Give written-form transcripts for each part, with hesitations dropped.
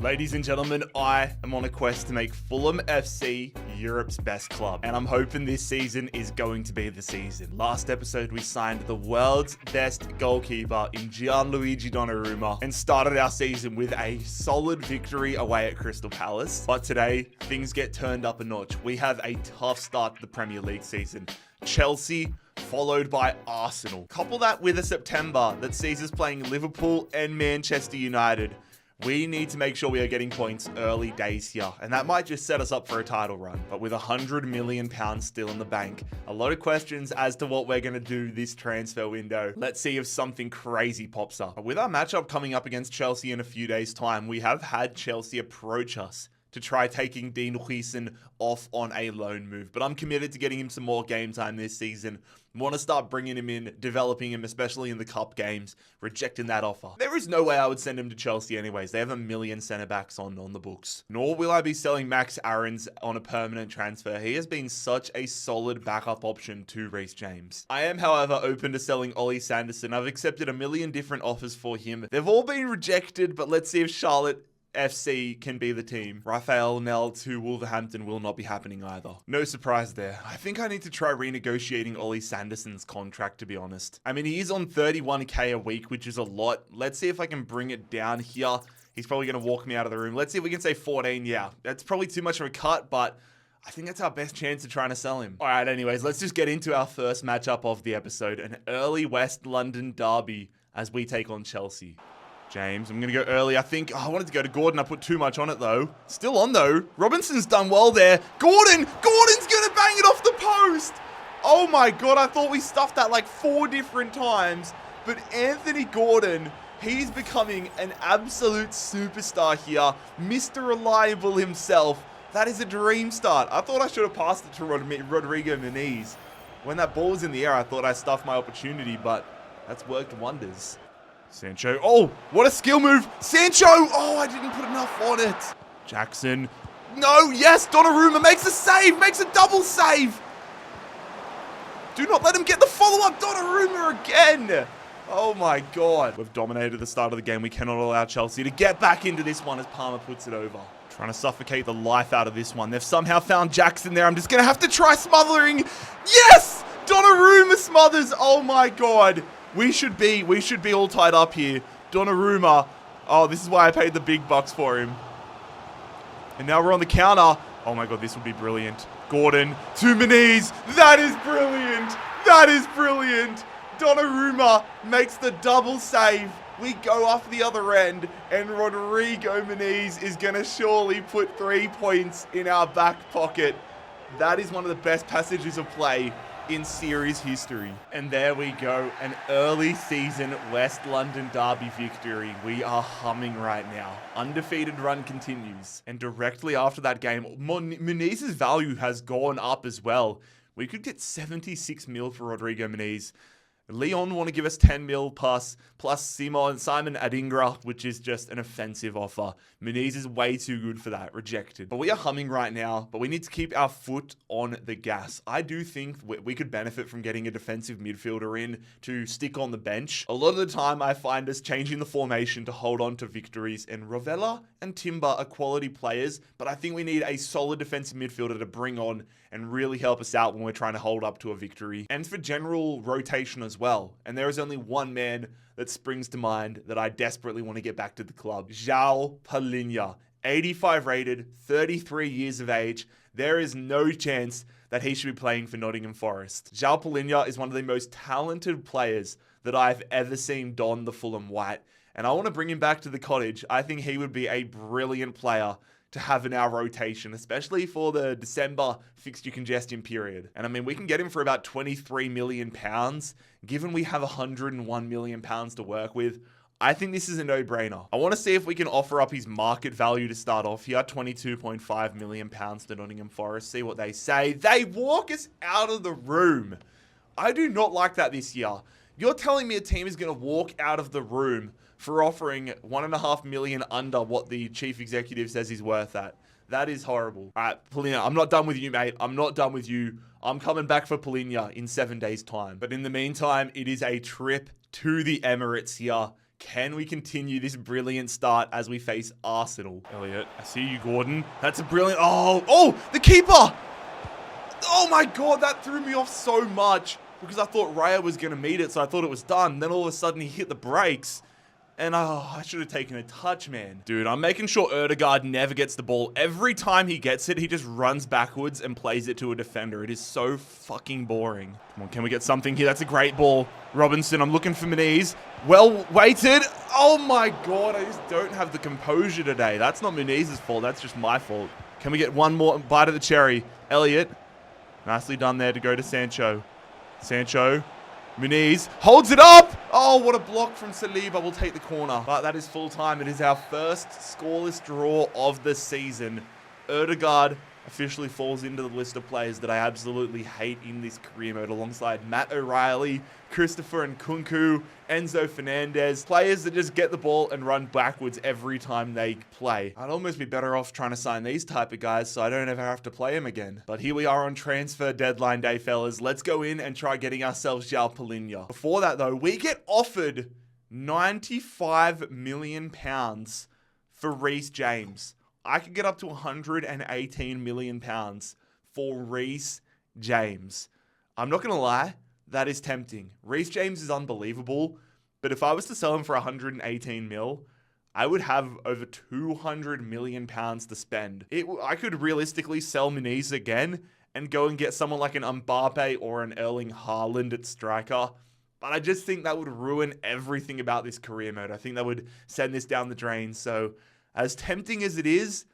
Ladies and gentlemen, I am on a quest to make Fulham FC Europe's best club, and I'm hoping this season is going to be the season. Last episode, we signed the world's best goalkeeper in Gianluigi Donnarumma and started our season with a solid victory away at Crystal Palace. But today, things get turned up a notch. We have a tough start to the Premier League season. Chelsea, followed by Arsenal. Couple that with a September that sees us playing Liverpool and Manchester United. We need to make sure we are getting points early days here, and that might just set us up for a title run. But with £100 million still in the bank, a lot of questions as to what we're going to do this transfer window. Let's see if something crazy pops up. But with our matchup coming up against Chelsea in a few days' time, we have had Chelsea approach us to try taking Dean Huijsen off on a loan move. But I'm committed to getting him some more game time this season. Want to start bringing him in, developing him, especially in the cup games, rejecting that offer. There is no way I would send him to Chelsea anyways. They have 1 million centre-backs on the books. Nor will I be selling Max Aarons on a permanent transfer. He has been such a solid backup option to Reece James. I am, however, open to selling Ollie Sanderson. I've accepted 1 million different offers for him. They've all been rejected, but let's see if Charlotte FC can be the team. Rafael Nell to Wolverhampton will not be happening either. No surprise there. I think I need to try renegotiating Ollie Sanderson's contract, to be honest. I mean, he is on 31k a week, which is a lot. Let's see if I can bring it down here. He's probably going to walk me out of the room. Let's see if we can say 14. Yeah, that's probably too much of a cut, but I think that's our best chance of trying to sell him. All right, anyways, let's just get into our first matchup of the episode. An early West London derby as we take on Chelsea. James, I'm going to go early. I think, I wanted to go to Gordon. I put too much on it, though. Still on, though. Robinson's done well there. Gordon's going to bang it off the post. Oh, my God. I thought we stuffed that like 4 different times. But Anthony Gordon, he's becoming an absolute superstar here. Mr. Reliable himself. That is a dream start. I thought I should have passed it to Rodrigo Muniz. When that ball was in the air, I thought I stuffed my opportunity, but that's worked wonders. Sancho. Oh, what a skill move. Sancho. Oh, I didn't put enough on it. Jackson. No, yes. Donnarumma makes a save. Makes a double save. Do not let him get the follow-up. Donnarumma again. Oh, my God. We've dominated the start of the game. We cannot allow Chelsea to get back into this one as Palmer puts it over. Trying to suffocate the life out of this one. They've somehow found Jackson there. I'm just going to have to try smothering. Yes. Donnarumma smothers. Oh, my God. We should be all tied up here. Donnarumma. Oh, this is why I paid the big bucks for him. And now we're on the counter. Oh my God, this would be brilliant. Gordon to Muniz. That is brilliant. That is brilliant. Donnarumma makes the double save. We go off the other end, and Rodrigo Muniz is going to surely put 3 points in our back pocket. That is one of the best passages of play in series history. And there we go, an early season West London derby victory. We are humming right now. Undefeated run continues. And directly after that game, Muniz's value has gone up as well. We could get 76 mil for Rodrigo Muniz. Leon want to give us 10 mil plus Simon Adingra, which is just an offensive offer. Muniz is way too good for that. Rejected. But we are humming right now, but we need to keep our foot on the gas. I do think we could benefit from getting a defensive midfielder in to stick on the bench. A lot of the time, I find us changing the formation to hold on to victories, and Rovella and Timber are quality players, but I think we need a solid defensive midfielder to bring on and really help us out when we're trying to hold up to a victory. And for general rotation as well. And there is only one man that springs to mind that I desperately want to get back to the club. Joao Palhinha, 85 rated, 33 years of age. There is no chance that he should be playing for Nottingham Forest. Joao Palhinha is one of the most talented players that I've ever seen don the Fulham white. And I want to bring him back to the cottage. I think he would be a brilliant player to have in our rotation, especially for the December fixture congestion period. And I mean, we can get him for about £23 million. Given we have £101 million to work with, I think this is a no-brainer. I want to see if we can offer up his market value to start off here. £22.5 million to Nottingham Forest. See what they say. They walk us out of the room. I do not like that this year. You're telling me a team is going to walk out of the room for offering $1.5 million under what the chief executive says he's worth at. That is horrible. All right, Palhinha, I'm not done with you, mate. I'm not done with you. I'm coming back for Palhinha in 7 days' time. But in the meantime, it is a trip to the Emirates here. Can we continue this brilliant start as we face Arsenal? Elliot, I see you, Gordon. That's a brilliant... Oh, the keeper! Oh my God, that threw me off so much because I thought Raya was going to meet it, so I thought it was done. Then all of a sudden he hit the brakes. And I should have taken a touch, man. Dude, I'm making sure Ødegaard never gets the ball. Every time he gets it, he just runs backwards and plays it to a defender. It is so fucking boring. Come on, can we get something here? That's a great ball. Robinson, I'm looking for Muniz. Well weighted. Oh my God, I just don't have the composure today. That's not Muniz's fault. That's just my fault. Can we get one more bite of the cherry? Elliot, nicely done there to go to Sancho. Sancho. Muniz holds it up. Oh, what a block from Saliba. We'll take the corner. But that is full time. It is our first scoreless draw of the season. Ødegaard officially falls into the list of players that I absolutely hate in this career mode, alongside Matt O'Reilly, Christopher Nkunku, Enzo Fernandez. Players that just get the ball and run backwards every time they play. I'd almost be better off trying to sign these type of guys so I don't ever have to play them again. But here we are on transfer deadline day, fellas. Let's go in and try getting ourselves Joao Palhinha. Before that, though, we get offered £95 million for Reece James. I could get up to £118 million for Reece James. I'm not going to lie, that is tempting. Reece James is unbelievable, but if I was to sell him for 118 mil, I would have over £200 million to spend. I could realistically sell Muniz again and go and get someone like an Mbappe or an Erling Haaland at striker. But I just think that would ruin everything about this career mode. I think that would send this down the drain. So as tempting as it is,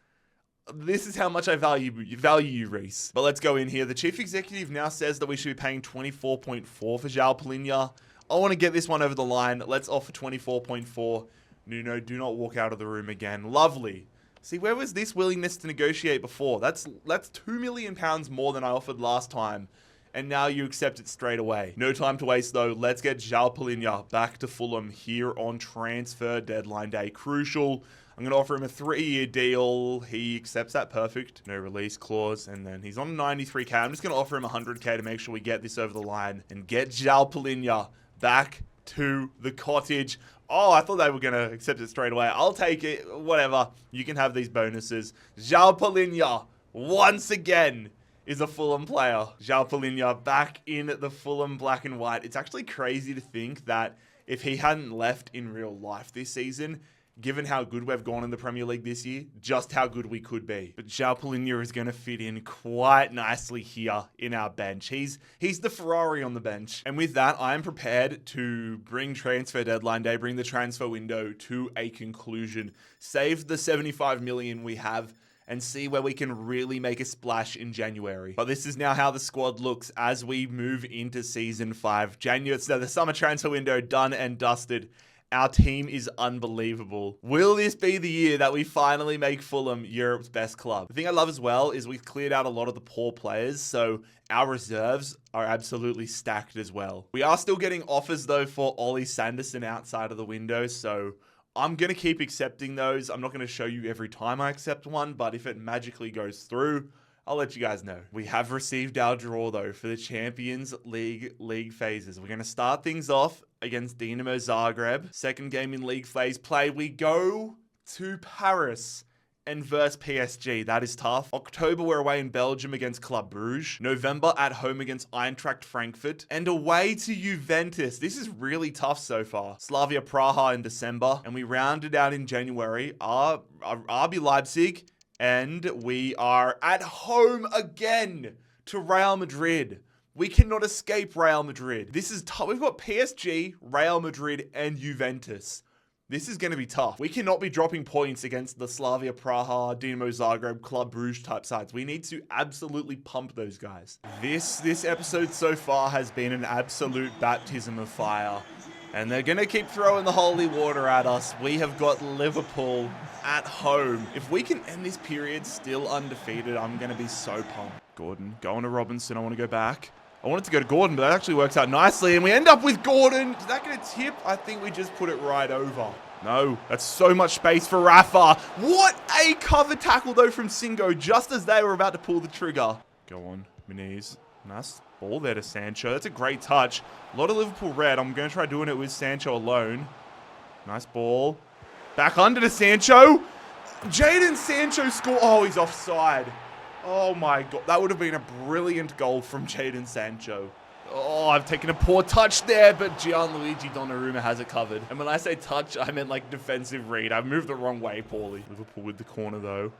this is how much I value you, Reece. But let's go in here. The chief executive now says that we should be paying 24.4 for Joao Palhinha. I want to get this one over the line. Let's offer 24.4. Nuno, do not walk out of the room again. Lovely. See, where was this willingness to negotiate before? That's £2 million more than I offered last time. And now you accept it straight away. No time to waste, though. Let's get Joao Palhinha back to Fulham here on transfer deadline day. Crucial. I'm going to offer him a 3-year deal. He accepts that. Perfect. No release clause. And then he's on 93k. I'm just going to offer him 100k to make sure we get this over the line and get Joao Palhinha back to the cottage. Oh, I thought they were going to accept it straight away. I'll take it. Whatever. You can have these bonuses. Joao Palhinha, once again, is a Fulham player. Joao Palhinha back in the Fulham black and white. It's actually crazy to think that if he hadn't left in real life this season, given how good we've gone in the Premier League this year, just how good we could be. But Joao Palhinha is going to fit in quite nicely here in our bench. He's the Ferrari on the bench. And with that, I am prepared to bring transfer deadline day, bring the transfer window to a conclusion, save the 75 million we have, and see where we can really make a splash in January. But this is now how the squad looks as we move into Season 5. January, so the summer transfer window done and dusted. Our team is unbelievable. Will this be the year that we finally make Fulham Europe's best club? The thing I love as well is we've cleared out a lot of the poor players, so our reserves are absolutely stacked as well. We are still getting offers, though, for Ollie Sanderson outside of the window, so I'm going to keep accepting those. I'm not going to show you every time I accept one, but if it magically goes through, I'll let you guys know. We have received our draw, though, for the Champions League phases. We're going to start things off against Dinamo Zagreb. Second game in league phase play, we go to Paris and versus PSG. That is tough. October, we're away in Belgium against Club Brugge. November, at home against Eintracht Frankfurt. And away to Juventus. This is really tough so far. Slavia Praha in December. And we rounded out in January. RB Leipzig. And we are at home again to Real Madrid. We cannot escape Real Madrid. This is tough. We've got PSG, Real Madrid, and Juventus. This is going to be tough. We cannot be dropping points against the Slavia Praha, Dinamo Zagreb, Club Brugge type sides. We need to absolutely pump those guys. This episode so far has been an absolute baptism of fire. And they're going to keep throwing the holy water at us. We have got Liverpool at home. If we can end this period still undefeated, I'm going to be so pumped. Gordon, going to Robinson. I want to go back. I wanted to go to Gordon, but that actually works out nicely. And we end up with Gordon. Is that going to tip? I think we just put it right over. No, that's so much space for Rafa. What a cover tackle, though, from Singo, just as they were about to pull the trigger. Go on, Muniz. Nice ball there to Sancho. That's a great touch. A lot of Liverpool red. I'm going to try doing it with Sancho alone. Nice ball. Back under to Sancho. Jadon Sancho score. Oh, he's offside. Oh my God. That would have been a brilliant goal from Jadon Sancho. Oh, I've taken a poor touch there, but Gianluigi Donnarumma has it covered. And when I say touch, I meant like defensive read. I've moved the wrong way poorly. Liverpool with the corner though.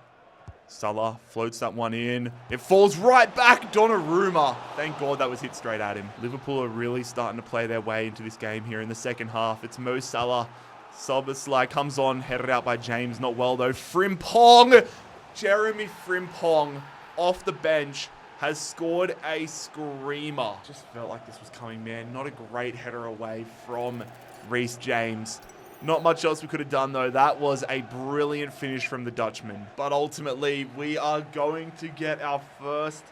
Salah floats that one in. It falls right back. Donnarumma. Thank God that was hit straight at him. Liverpool are really starting to play their way into this game here in the second half. It's Mo Salah. Szoboszlai comes on, headed out by James. Not well though. Frimpong. Jeremy Frimpong off the bench has scored a screamer. Just felt like this was coming, man. Not a great header away from Reece James. Not much else we could have done, though. That was a brilliant finish from the Dutchman. But ultimately, we are going to get our first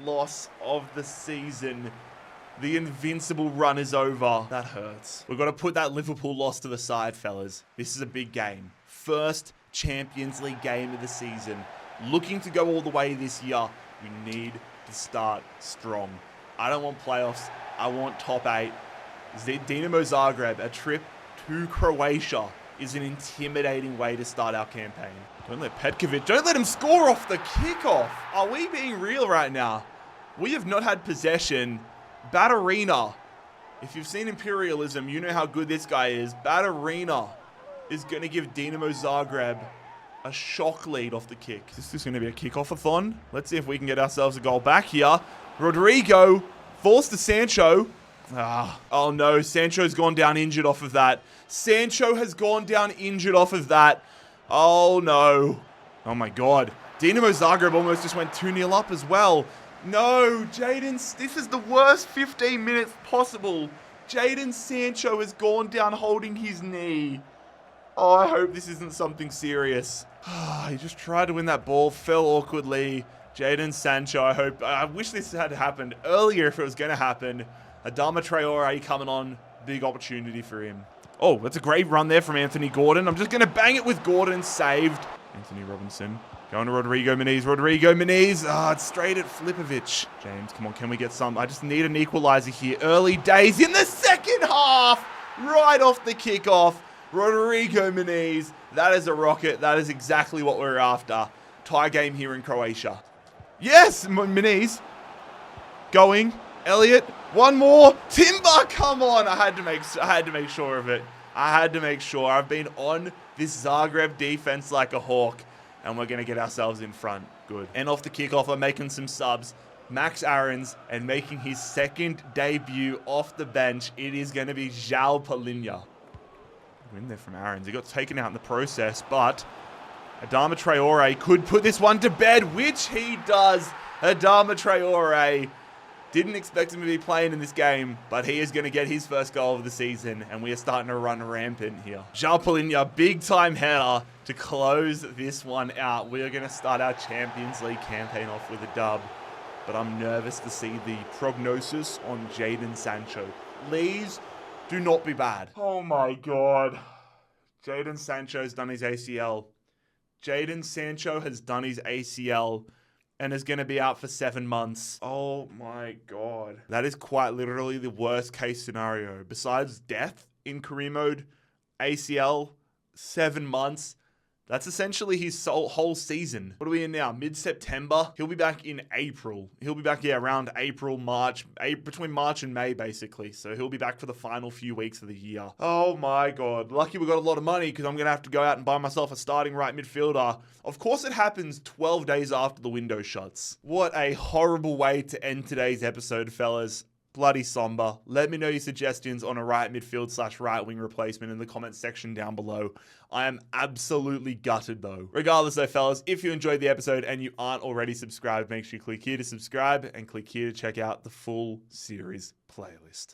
loss of the season. The invincible run is over. That hurts. We've got to put that Liverpool loss to the side, fellas. This is a big game. First Champions League game of the season. Looking to go all the way this year. We need to start strong. I don't want playoffs. I want top 8. Dinamo Zagreb, a trip to Croatia is an intimidating way to start our campaign. Don't let Petkovic, don't let him score off the kickoff. Are we being real right now? We have not had possession. Baturina. If you've seen Imperialism, you know how good this guy is. Baturina is going to give Dinamo Zagreb a shock lead off the kick. Is this going to be a kickoff-a-thon? Let's see if we can get ourselves a goal back here. Rodrigo falls to Sancho. Oh no, Sancho's gone down injured off of that. Sancho has gone down injured off of that. Oh no. Oh my God. Dinamo Zagreb almost just went 2-0 up as well. No, this is the worst 15 minutes possible. Jadon Sancho has gone down holding his knee. Oh, I hope this isn't something serious. He just tried to win that ball, fell awkwardly. Jadon Sancho, I wish this had happened earlier if it was going to happen. Adama Traore coming on, big opportunity for him. Oh, that's a great run there from Anthony Gordon. I'm just going to bang it with Gordon, saved. Anthony Robinson, going to Rodrigo Muniz. Rodrigo Muniz, it's straight at Flipovic. James, come on, can we get some? I just need an equalizer here. Early days in the second half, right off the kickoff. Rodrigo Muniz, that is a rocket. That is exactly what we're after. Tie game here in Croatia. Yes, Muniz. Going. Elliot, one more. Timber, come on. I had to make sure of it. I had to make sure. I've been on this Zagreb defense like a hawk, and we're going to get ourselves in front. Good. And off the kickoff, I'm making some subs. Max Aarons, and making his second debut off the bench, it is going to be Joao Palhinha. Win there from Aarons. He got taken out in the process, but Adama Traore could put this one to bed, which he does. Adama Traore. Didn't expect him to be playing in this game, but he is going to get his first goal of the season, and we are starting to run rampant here. Joao Palhinha, big-time header to close this one out. We are going to start our Champions League campaign off with a dub, but I'm nervous to see the prognosis on Jadon Sancho. Please do not be bad. Oh my God. Jadon Sancho's done his ACL. Jadon Sancho has done his ACL. And is going to be out for 7 months. Oh my God. That is quite literally the worst case scenario. Besides death in career mode, ACL, 7 months. That's essentially his whole season. What are we in now? Mid-September? He'll be back in April. He'll be back, around April, March. Between March and May, basically. So he'll be back for the final few weeks of the year. Oh my God. Lucky we got a lot of money because I'm going to have to go out and buy myself a starting right midfielder. Of course it happens 12 days after the window shuts. What a horrible way to end today's episode, fellas. Bloody somber. Let me know your suggestions on a right midfield / right wing replacement in the comments section down below. I am absolutely gutted though. Regardless though, fellas, if you enjoyed the episode and you aren't already subscribed, make sure you click here to subscribe and click here to check out the full series playlist.